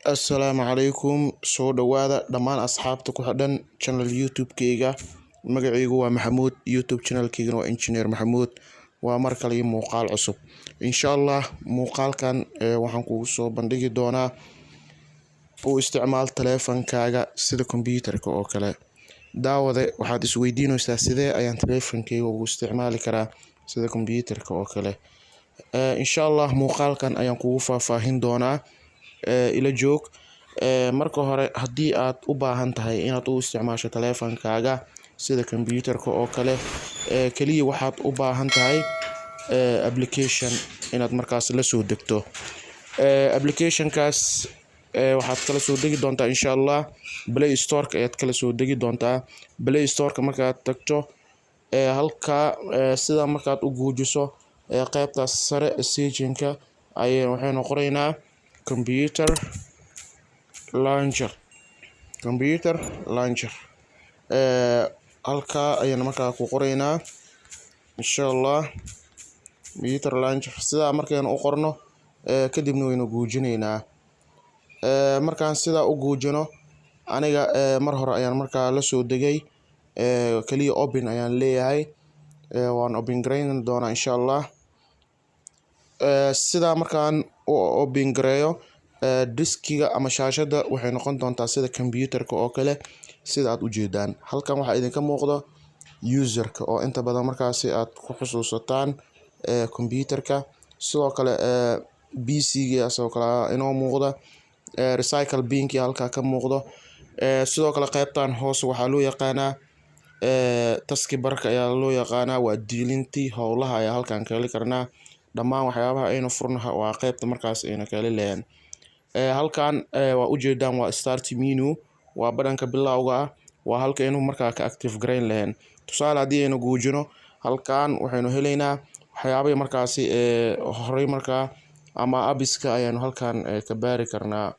Assalaamu calaykum soo dhawaada dhammaan asxaabta ku xidhan channel YouTube-kayga. Magacaygu waa Maxamuud, YouTube channel-kaygana waa Engineer Maxamuud. Waa mar kale muuqaal cusub. Insha Allah muuqaalkan waxaan kugu soo bandhigi doonaa u isticmaal taleefankaaga sida computerka oo kale. Daawade waxaad isweydiinaysaa sidee ayaan taleefankayga ugu isticmaali karaa sida computerka oo kale. Insha Allah muuqaalkan ayaan kugu faahfaahin doonaa. Ila joog. Marka hore haddii aad u baahan tahay inaad u isticmaasho taleefankaaga sida computerka oo kale, kaliya waxaad u baahan tahay application inaad markaas la soo degto. Applicationkaas waxaad kala soo degi doontaa insha Allah Play Store ayaad kala soo degi doontaa. Play Store markaad tagto halka sida markaad u guujiso qaybtaas sare searching-ka waxaynu qoraynaa computer launcher. Halka ayaan markaa ku qoraynaa insha Allah computer launcher. Sida markaan u qorno kadibna waynu guujinaynaa. Markaan sida u guujino aniga mar hore ayaan markaa la soo degay, kaliya open ayaan leeyahay. Waan open gareyn doonaa insha Allah. Sida markaan open gareeyo diskiga ama shaashada waxay noqon doontaa sida computerka oo kale sida aad u jeedaan. Halkan waxaa idinka muuqdo userka oo inta badan markaasi aad ku xusuusataan computerka. Sidoo kale PC-ga sidoo kale inoo muuqda recycle bin-ki halka ka muuqdo. Sidoo kale qaybtan hoos waxaa loo yaqaanaa taski barka ayaa loo yaqaanaa, waa diilintii howlaha ayaa halkan ka heli karnaa. Dhammaan waxyaabaha aynu furnaha waa qaybta markaas aynu ka heli lahayn. Halkan waa u jeedaan waa start menu, waa badhanka bilowga ah, waa halka aynu markaa ka active gareyn lahayn. Tusaale haddii aynu guujino halkan waxaynu helaynaa waxyaabaha markaasi horey markaa ama abiska ayaynu halkan ka baari karnaa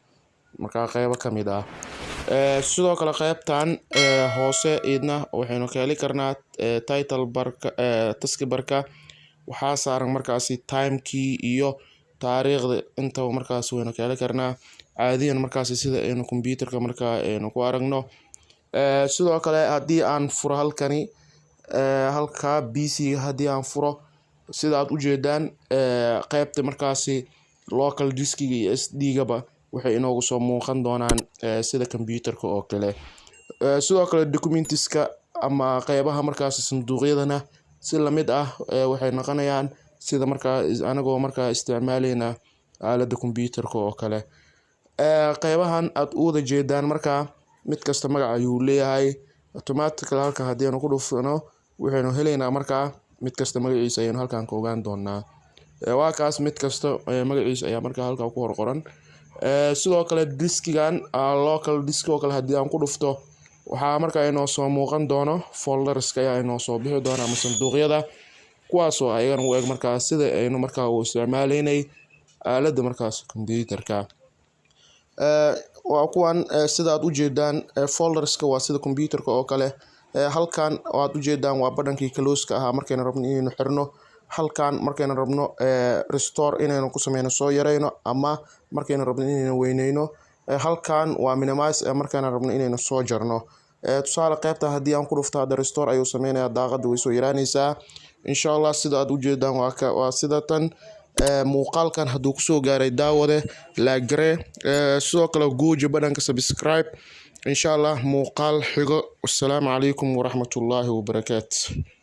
markaa qaybo ka mid ah. Sidoo kale qaybtan hoose idna waxaynu ka heli karnaa title barka, taski barka. Waxaa saaran markaasi time-kii iyo taariikhda intaba markaas waynu ka heli karnaa caadiyan markaasi sida aynu computerka markaa aynu ku aragno. Sidoo kale haddii aan furo halkani halka PC-ga haddii aan furo sida aad u jeedaan qaybta markaasi local diskiga iyo SD-gaba waxay inoogu soo muuqan doonaan sida computerka oo kale. Sidoo kale documentiska ama qaybaha markaasi sanduuqyadana si la mid ah waxay noqonayaan sida markaa anagoo markaa isticmaalayna aaladda computerka oo kale. Qaybahan aad u wada jeedaan markaa mid kasta magac ayuu leeyahay. Automatically halka haddii aanu ku dhufano waxaynu helaynaa markaa mid kasta magaciisa ayaynu halkan ka ogaan doonaa. Waa kaas mid kasta magaciisa ayaa markaa halka ku qoran. Sidoo kale diskigan local disk oo kale haddii aan ku dhufto waxaa markaa inoo soo muuqan doono folderska ayaa inoo soo bixi doona ama sanduuqyada kuwaasoo ayagana u eg markaa sida aynu markaa u isticmaalaynay aaladda markaas computerka. Waa kuwan sida aad u jeedaan folderska waa sida computerka oo kale. Halkan aad u jeedaan waa badhankii close-ka ahaa markaynu rabno inaynu xirno. Halkan markaynu rabno restore inaynu ku sameyno soo yarayno ama markaynu rabno inaynu weyneyno. Halkan waa minimize markaynu rabno inaynu soo jarno. Tusaale qaybta haddii aan ku dhufto hadda restore ayuu sameynayaa, daaqadda way soo yaraanaysaa. Insha Allah sida aad u jeedaan waa sida tan. Muuqaalkan hadduu ku soo gaaray daawade like garee. Sidoo kale guuji badhanka subscribe. Insha Allah muuqaal xigo. Assalaamu calaykum waraxmatullaahi wabarakaatuh.